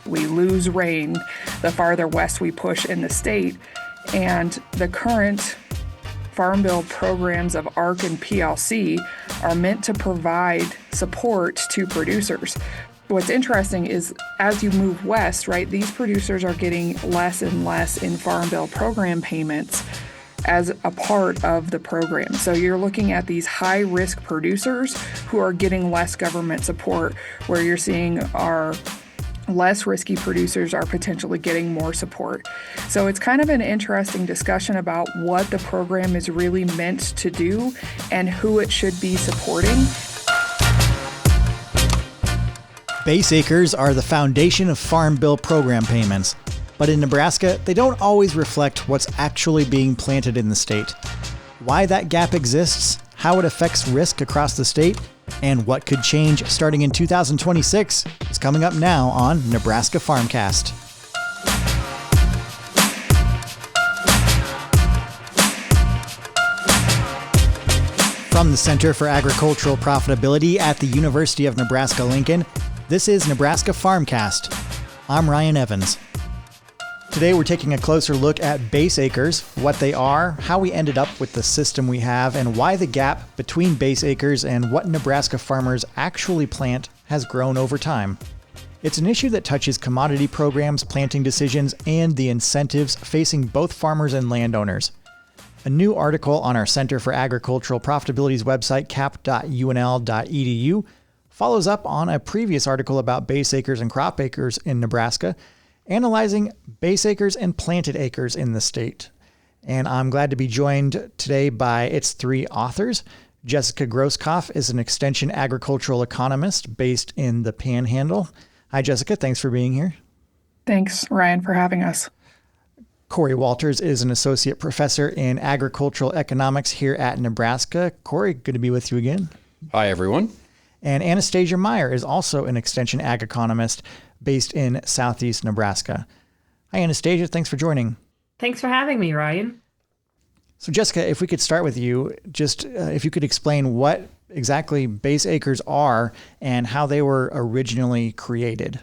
we lose rain, the farther west we push in the state. And the current Farm Bill programs of ARC and PLC are meant to provide support to producers. What's interesting is as you move west, right, these producers are getting less and less in Farm Bill program payments as a part of the program. So you're looking at these high-risk producers who are getting less government support, where you're seeing our less risky producers are potentially getting more support. So it's kind of an interesting discussion about what the program is really meant to do and who it should be supporting. Base acres are the foundation of Farm Bill program payments. But in Nebraska, they don't always reflect what's actually being planted in the state. Why that gap exists, how it affects risk across the state, and what could change starting in 2026 is coming up now on Nebraska Farmcast. From the Center for Agricultural Profitability at the University of Nebraska-Lincoln, this is Nebraska Farmcast. I'm Ryan Evans. Today we're taking a closer look at base acres, what they are, how we ended up with the system we have, and why the gap between base acres and what Nebraska farmers actually plant has grown over time. It's an issue that touches commodity programs, planting decisions, and the incentives facing both farmers and landowners. A new article on our Center for Agricultural Profitability's website, cap.unl.edu, follows up on a previous article about base acres and crop acres in Nebraska, analyzing base acres and planted acres in the state. And I'm glad to be joined today by its three authors. Jessica Groskopf is an extension agricultural economist based in the Panhandle. Hi, Jessica. Thanks for being here. Thanks, Ryan, for having us. Cory Walters is an associate professor in agricultural economics here at Nebraska. Cory, good to be with you again. Hi, everyone. And Anastasia Meyer is also an extension ag economist based in southeast Nebraska. Hi, Anastasia. Thanks for joining. Thanks for having me, Ryan. So, Jessica, if we could start with you, just if you could explain what exactly base acres are and how they were originally created.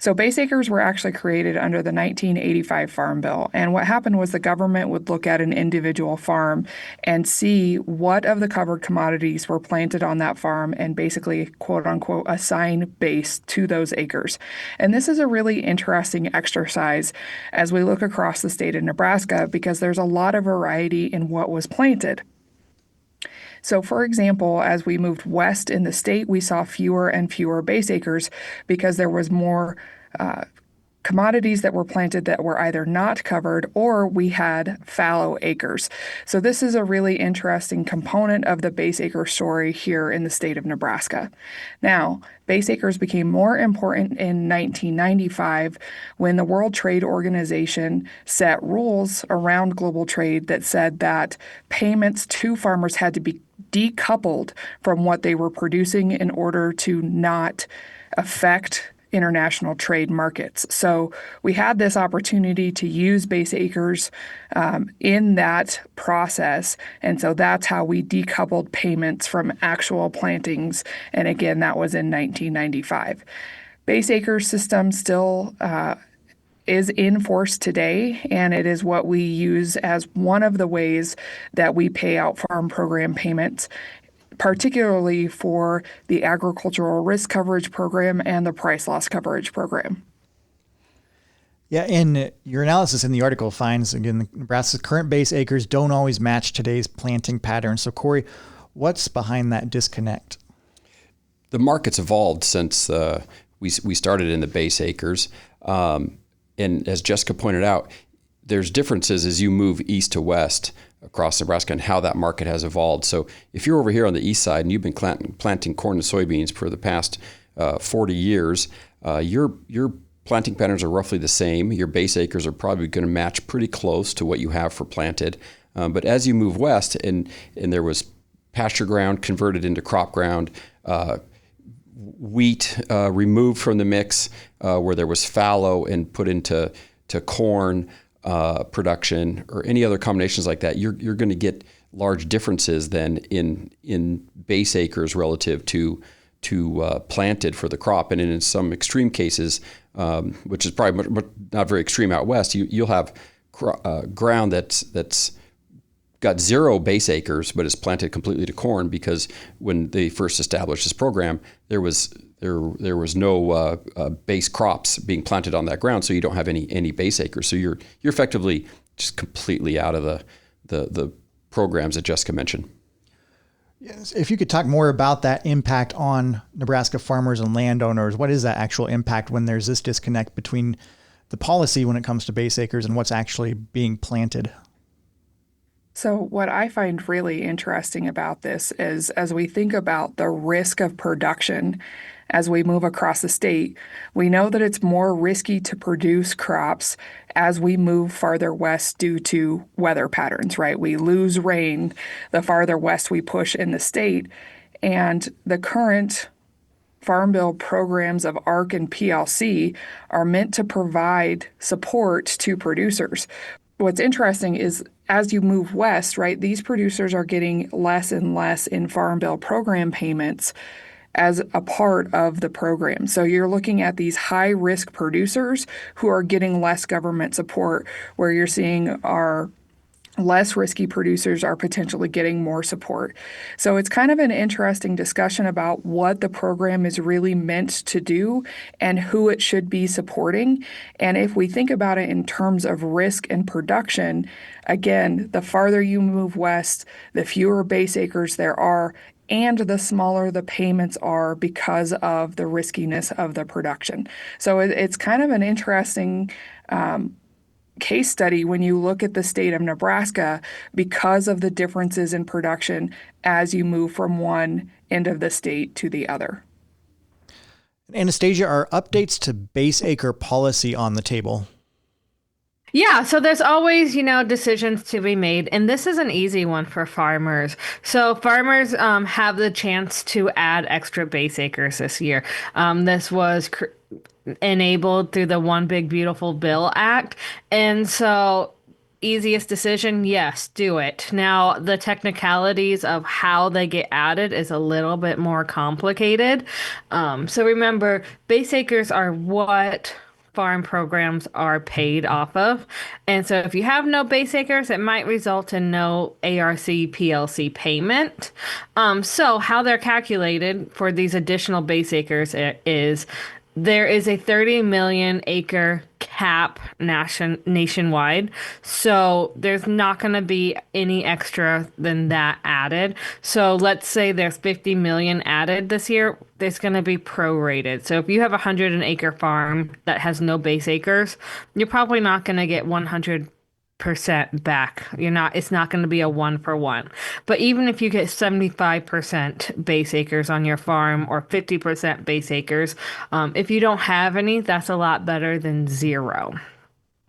So base acres were actually created under the 1985 Farm Bill. And what happened was the government would look at an individual farm and see what of the covered commodities were planted on that farm and basically, quote unquote, assign base to those acres. And this is a really interesting exercise as we look across the state of Nebraska because there's a lot of variety in what was planted. So, for example, as we moved west in the state, we saw fewer and fewer base acres because there was more commodities that were planted that were either not covered or we had fallow acres. So this is a really interesting component of the base acre story here in the state of Nebraska. Now, base acres became more important in 1995 when the World Trade Organization set rules around global trade that said that payments to farmers had to be decoupled from what they were producing in order to not affect international trade markets. So we had this opportunity to use base acres in that process. And so that's how we decoupled payments from actual plantings. And again, that was in 1995. Base acre system still is in force today, and it is what we use as one of the ways that we pay out farm program payments, particularly for the Agricultural Risk Coverage Program and the Price Loss Coverage Program. Yeah, and your analysis in the article finds, again, Nebraska's current base acres don't always match today's planting patterns. So, Cory, what's behind that disconnect? The market's evolved since we started in the base acres. And as Jessica pointed out, there's differences as you move east to west across Nebraska and how that market has evolved. So if you're over here on the east side and you've been planting corn and soybeans for the past 40 years, your planting patterns are roughly the same. Your base acres are probably going to match pretty close to what you have for planted. But as you move west and there was pasture ground converted into crop ground, wheat removed from the mix where there was fallow and put into corn production or any other combinations like that, you're going to get large differences then in base acres relative to planted for the crop. And in some extreme cases, which is probably not very extreme out west, you'll have ground that's got 0 base acres, but is planted completely to corn, because when they first established this program, there was no base crops being planted on that ground, so you don't have any base acres. So you're effectively just completely out of the programs that Jessica mentioned. Yes. If you could talk more about that impact on Nebraska farmers and landowners, what is that actual impact when there's this disconnect between the policy when it comes to base acres and what's actually being planted? So what I find really interesting about this is, as we think about the risk of production as we move across the state, we know that it's more risky to produce crops as we move farther west due to weather patterns, right? We lose rain the farther west we push in the state. And the current Farm Bill programs of ARC and PLC are meant to provide support to producers. What's interesting is, as you move west, right, these producers are getting less and less in Farm Bill program payments as a part of the program. So you're looking at these high-risk producers who are getting less government support, where you're seeing our less risky producers are potentially getting more support. So it's kind of an interesting discussion about what the program is really meant to do and who it should be supporting. And if we think about it in terms of risk and production, again, the farther you move west, the fewer base acres there are, and the smaller the payments are because of the riskiness of the production. So it's kind of an interesting case study when you look at the state of Nebraska because of the differences in production as you move from one end of the state to the other. Anastasia, are updates to base acre policy on the table? Yeah, so there's always, decisions to be made, and this is an easy one for farmers. So farmers have the chance to add extra base acres this year. This was enabled through the One Big Beautiful Bill Act, and so easiest decision, yes, do it. Now, the technicalities of how they get added is a little bit more complicated. So remember, base acres are what farm programs are paid off of. And so if you have no base acres, it might result in no ARC PLC payment. So how they're calculated for these additional base acres is there is a 30 million acre cap nationwide. So there's not going to be any extra than that added. So let's say there's 50 million added this year. There's going to be prorated. So if you have a 100-acre farm that has no base acres, you're probably not going to get 100% back. It's not going to be a 1-for-1. But even if you get 75% base acres on your farm or 50% base acres, if you don't have any, that's a lot better than 0.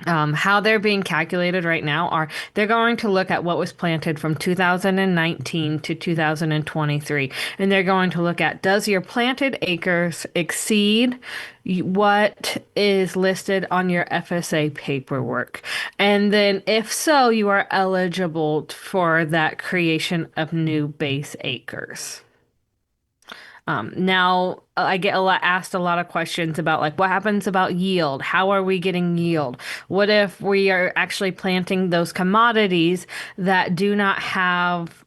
How they're being calculated right now are they're going to look at what was planted from 2019 to 2023. And they're going to look at, does your planted acres exceed what is listed on your FSA paperwork? And then if so, you are eligible for that creation of new base acres. Now I get asked a lot of questions about what happens about yield? How are we getting yield? What if we are actually planting those commodities that do not have,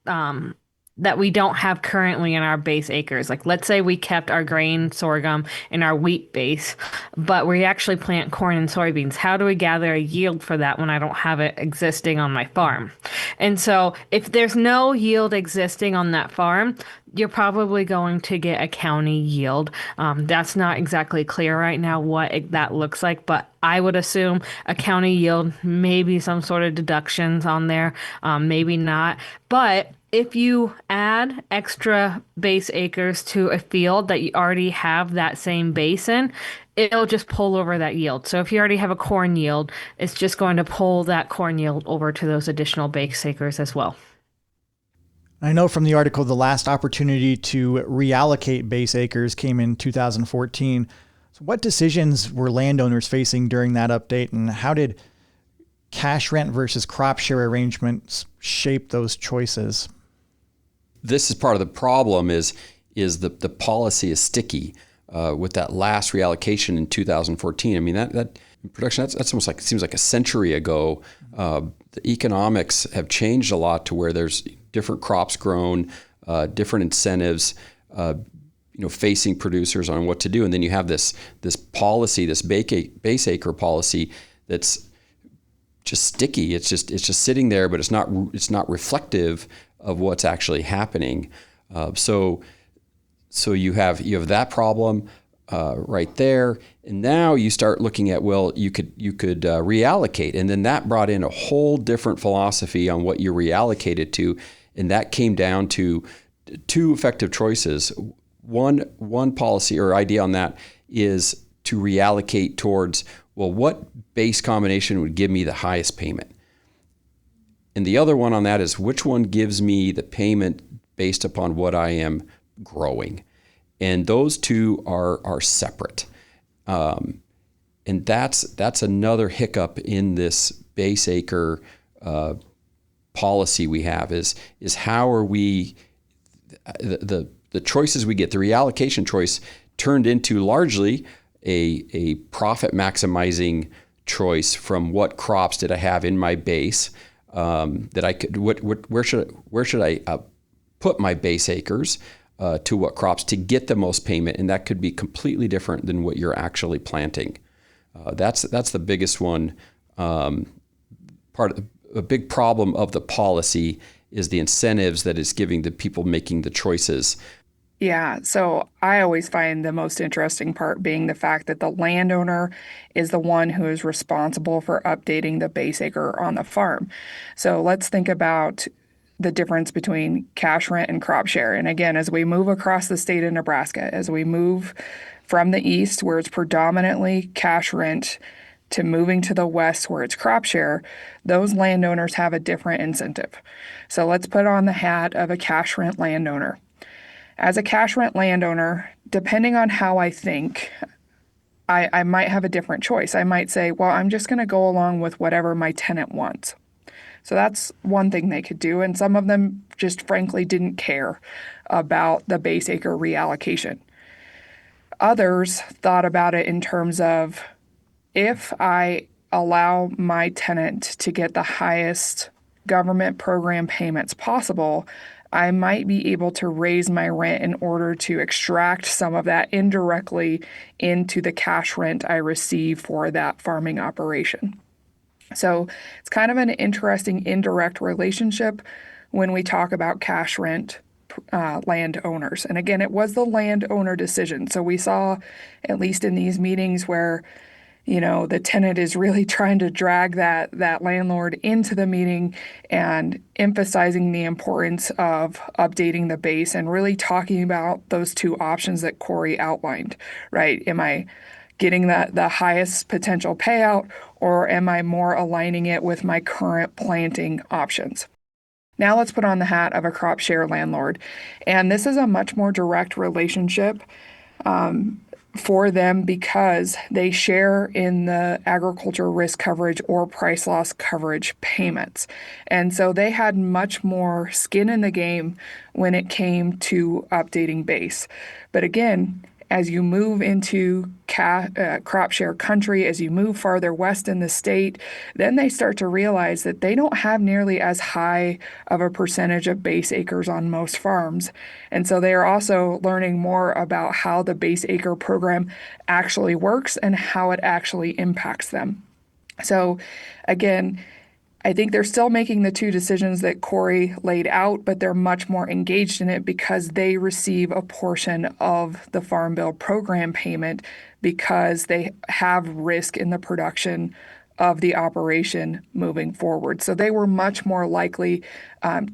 that we don't have currently in our base acres? Let's say we kept our grain, sorghum, and our wheat base, but we actually plant corn and soybeans. How do we gather a yield for that when I don't have it existing on my farm? And so if there's no yield existing on that farm, you're probably going to get a county yield. That's not exactly clear right now what that looks like, but I would assume a county yield, maybe some sort of deductions on there, maybe not. But if you add extra base acres to a field that you already have that same basin, it'll just pull over that yield. So if you already have a corn yield, it's just going to pull that corn yield over to those additional base acres as well. I know from the article, the last opportunity to reallocate base acres came in 2014. So what decisions were landowners facing during that update, and how did cash rent versus crop share arrangements shape those choices? This is part of the problem is is the policy is sticky. With that last reallocation in 2014, I mean that production that's almost like, seems like a century ago. The economics have changed a lot to where there's different crops grown, different incentives, facing producers on what to do, and then you have this policy, this base acre policy that's just sticky. It's just sitting there, but it's not reflective of what's actually happening. So you have that problem right there, and now you start looking at, well, you could reallocate, and then that brought in a whole different philosophy on what you reallocated to, and that came down to two effective choices. One policy or idea on that is to reallocate towards, well, what base combination would give me the highest payment, and the other one on that is which one gives me the payment based upon what I am growing. And those two are separate. And that's another hiccup in this base acre policy we have is how are we, the choices we get, the reallocation choice turned into largely a profit maximizing choice from what crops did I have in my base, that I could, where should I put my base acres, to what crops to get the most payment, and that could be completely different than what you're actually planting. That's the biggest one. A big problem of the policy is the incentives that it's giving the people making the choices. Yeah, so I always find the most interesting part being the fact that the landowner is the one who is responsible for updating the base acre on the farm. So let's think about the difference between cash rent and crop share. And again, as we move across the state of Nebraska, as we move from the east, where it's predominantly cash rent, to moving to the west, where it's crop share, those landowners have a different incentive. So let's put on the hat of a cash rent landowner. As a cash rent landowner, depending on how I think, I might have a different choice. I might say, well, I'm just going to go along with whatever my tenant wants. So that's one thing they could do. And some of them just frankly didn't care about the base acre reallocation. Others thought about it in terms of, if I allow my tenant to get the highest government program payments possible, I might be able to raise my rent in order to extract some of that indirectly into the cash rent I receive for that farming operation. So it's kind of an interesting indirect relationship when we talk about cash rent landowners. And again, it was the landowner decision. So we saw, at least in these meetings, where the tenant is really trying to drag that landlord into the meeting and emphasizing the importance of updating the base and really talking about those two options that Cory outlined, right? Am I getting the highest potential payout, or am I more aligning it with my current planting options? Now let's put on the hat of a crop share landlord. And this is a much more direct relationship for them because they share in the agriculture risk coverage or price loss coverage payments. And so they had much more skin in the game when it came to updating base. But again, as you move into crop share country, as you move farther west in the state, then they start to realize that they don't have nearly as high of a percentage of base acres on most farms. And so they are also learning more about how the base acre program actually works and how it actually impacts them. So again, I think they're still making the two decisions that Cory laid out, but they're much more engaged in it because they receive a portion of the Farm Bill program payment because they have risk in the production of the operation moving forward. So they were much more likely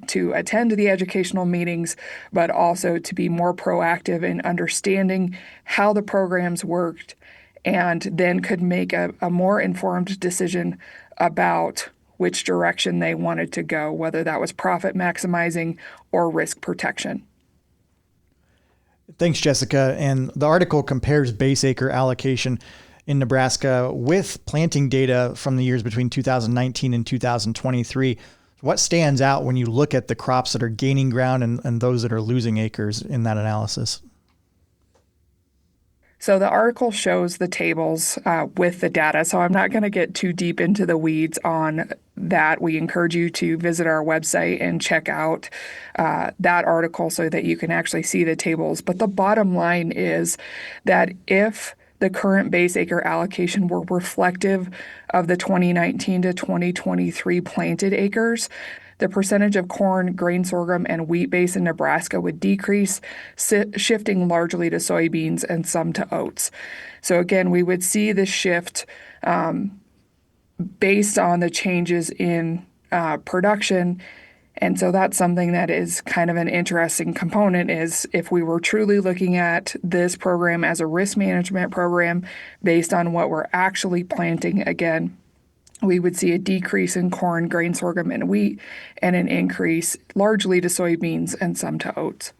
to attend the educational meetings, but also to be more proactive in understanding how the programs worked, and then could make a more informed decision about which direction they wanted to go, whether that was profit maximizing or risk protection. Thanks, Jessica. And the article compares base acre allocation in Nebraska with planting data from the years between 2019 and 2023. What stands out when you look at the crops that are gaining ground and those that are losing acres in that analysis? So the article shows the tables with the data. So I'm not going to get too deep into the weeds on that. We encourage you to visit our website and check out that article so that you can actually see the tables. But the bottom line is that if the current base acre allocation were reflective of the 2019 to 2023 planted acres, the percentage of corn, grain sorghum, and wheat base in Nebraska would decrease, shifting largely to soybeans and some to oats. So again, we would see the shift based on the changes in production. And so that's something that is kind of an interesting component, is if we were truly looking at this program as a risk management program based on what we're actually planting, again, we would see a decrease in corn, grain, sorghum, and wheat, and an increase largely to soybeans and some to oats.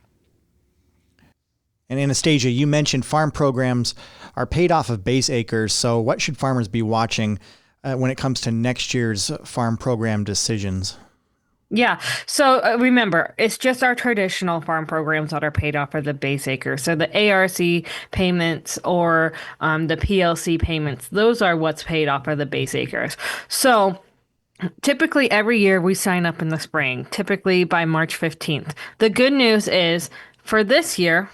And Anastasia, you mentioned farm programs are paid off of base acres. So what should farmers be watching when it comes to next year's farm program decisions? Yeah. So remember, it's just our traditional farm programs that are paid off for the base acres. So the ARC payments or the PLC payments, those are what's paid off for the base acres. So typically every year we sign up in the spring, typically by March 15th. The good news is for this year,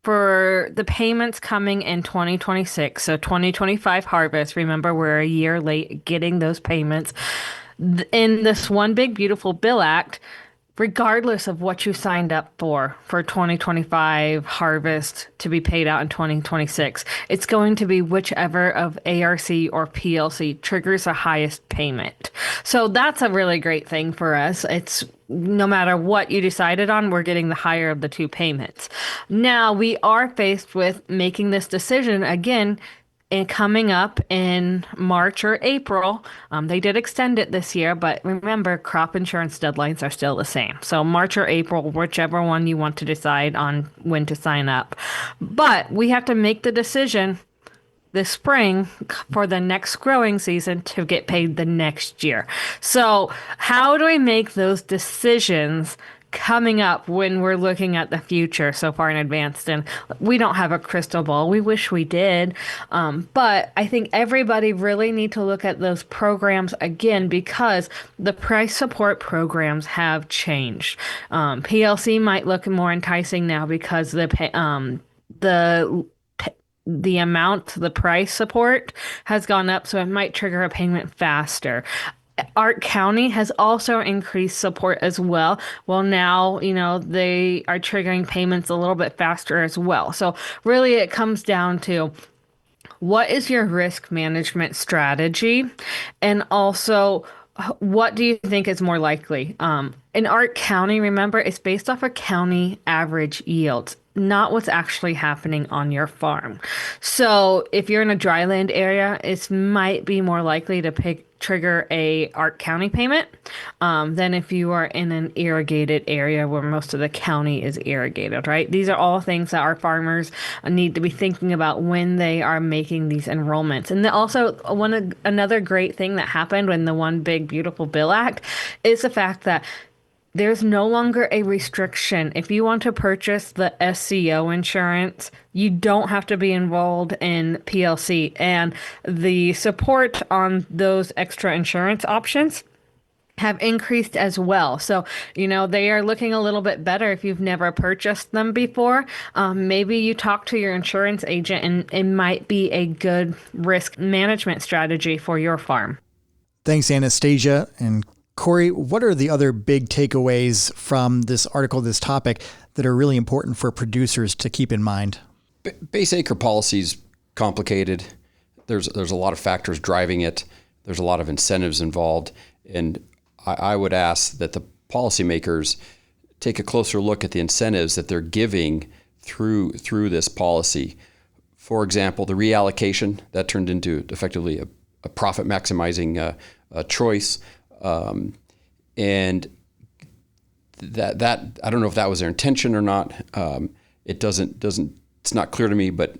for the payments coming in 2026, so 2025 harvest, remember we're a year late getting those payments. In this One Big Beautiful Bill Act, regardless of what you signed up for 2025 harvest to be paid out in 2026, it's going to be whichever of ARC or PLC triggers the highest payment. So that's a really great thing for us. It's no matter what you decided on, we're getting the higher of the two payments. Now we are faced with making this decision again and coming up in March or April. They did extend it this year, but remember, crop insurance deadlines are still the same. So March or April, whichever one you want to decide on when to sign up. But we have to make the decision this spring for the next growing season to get paid the next year. So how do we make those decisions coming up when we're looking at the future so far in advance? And we don't have a crystal ball. We wish we did. But I think everybody really need to look at those programs again, because the price support programs have changed. PLC might look more enticing now because the amount, the price support has gone up, so it might trigger a payment faster. Art County has also increased support as well. Well, now, they are triggering payments a little bit faster as well. So really it comes down to what is your risk management strategy? And also, what do you think is more likely? In Art County, remember, it's based off of county average yields, not what's actually happening on your farm. So if you're in a dryland area, it might be more likely to trigger a Art County payment than if you are in an irrigated area where most of the county is irrigated, right? These are all things that our farmers need to be thinking about when they are making these enrollments. And also another great thing that happened when the One Big Beautiful Bill Act is the fact that there's no longer a restriction. If you want to purchase the SCO insurance, you don't have to be involved in PLC. And the support on those extra insurance options have increased as well. So, they are looking a little bit better if you've never purchased them before. Maybe you talk to your insurance agent and it might be a good risk management strategy for your farm. Thanks, Anastasia. And Cory, what are the other big takeaways from this article, this topic, that are really important for producers to keep in mind? Base acre policy is complicated. There's a lot of factors driving it. There's a lot of incentives involved. And I would ask that the policymakers take a closer look at the incentives that they're giving through this policy. For example, the reallocation that turned into effectively a profit maximizing choice. And that I don't know if that was their intention or not. It's not clear to me, but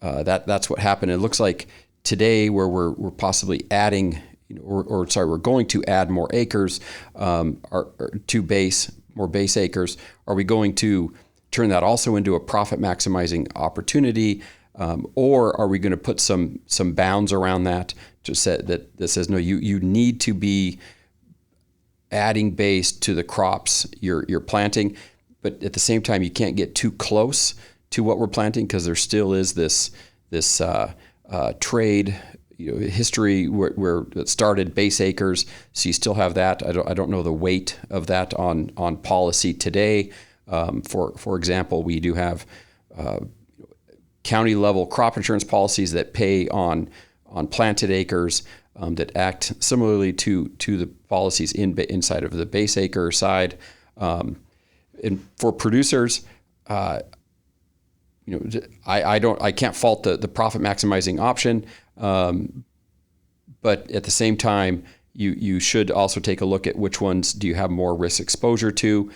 that's what happened. It looks like today where we're possibly adding we're going to add more acres more base acres. Are we going to turn that also into a profit maximizing opportunity? Or are we going to put some bounds around that to say that says, no, you need to be adding base to the crops you're planting, but at the same time you can't get too close to what we're planting because there still is this trade history where it started base acres. So you still have that. I don't know the weight of that on policy today. For example, we do have county level crop insurance policies that pay on planted acres that act similarly to the policies inside of the base acre side. And for producers, I can't fault the profit maximizing option, but at the same time, you should also take a look at which ones do you have more risk exposure to,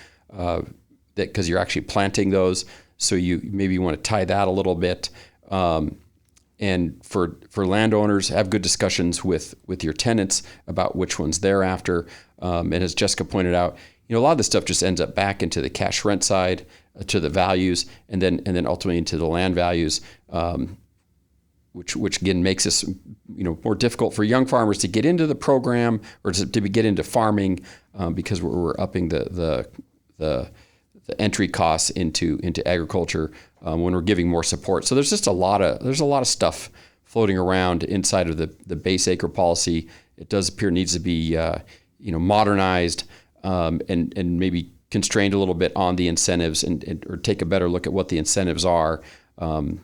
because you're actually planting those. So you maybe want to tie that a little bit. And for landowners, have good discussions with your tenants about which ones they're after. And as Jessica pointed out, a lot of this stuff just ends up back into the cash rent side, to the values, and then ultimately into the land values, which again makes this more difficult for young farmers to get into the program or to get into farming, because we're upping the entry costs into agriculture when we're giving more support. So there's a lot of stuff floating around inside of the base acre policy. It does appear needs to be modernized and maybe constrained a little bit on the incentives or take a better look at what the incentives are, and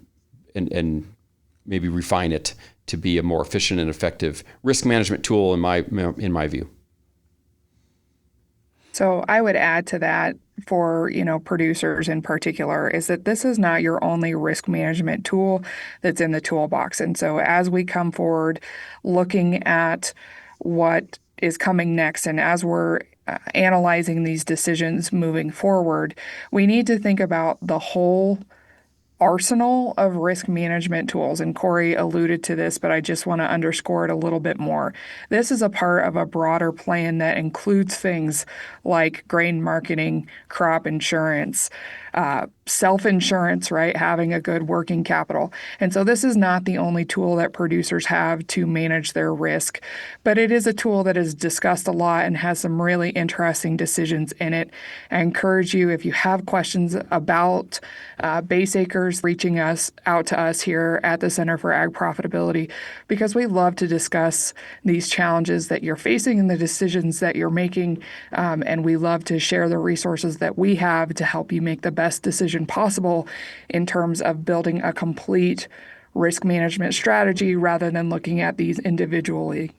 maybe refine it to be a more efficient and effective risk management tool in my view. So I would add to that for, producers in particular, is that this is not your only risk management tool that's in the toolbox. And so as we come forward looking at what is coming next, and as we're analyzing these decisions moving forward, we need to think about the whole arsenal of risk management tools. And Cory alluded to this, but I just want to underscore it a little bit more. This is a part of a broader plan that includes things like grain marketing, crop insurance, self-insurance, right? Having a good working capital. And so this is not the only tool that producers have to manage their risk, but it is a tool that is discussed a lot and has some really interesting decisions in it. I encourage you, if you have questions about base acres, reaching out to us here at the Center for Ag Profitability, because we love to discuss these challenges that you're facing and the decisions that you're making. And we love to share the resources that we have to help you make the best decision possible in terms of building a complete risk management strategy rather than looking at these individually.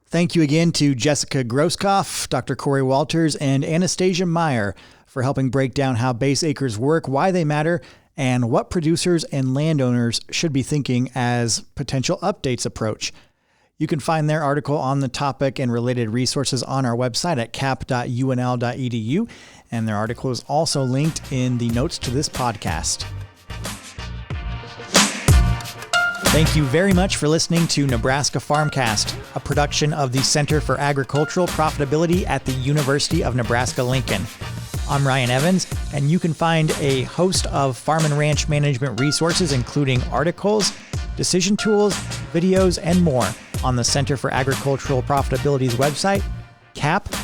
Thank you again to Jessica Groskopf, Dr. Cory Walters, and Anastasia Meyer for helping break down how base acres work, why they matter, and what producers and landowners should be thinking as potential updates approach. You can find their article on the topic and related resources on our website at cap.unl.edu, and their article is also linked in the notes to this podcast. Thank you very much for listening to Nebraska Farmcast, a production of the Center for Agricultural Profitability at the University of Nebraska-Lincoln. I'm Ryan Evans, and you can find a host of farm and ranch management resources, including articles, decision tools, videos, and more on the Center for Agricultural Profitability's website, cap.unl.edu.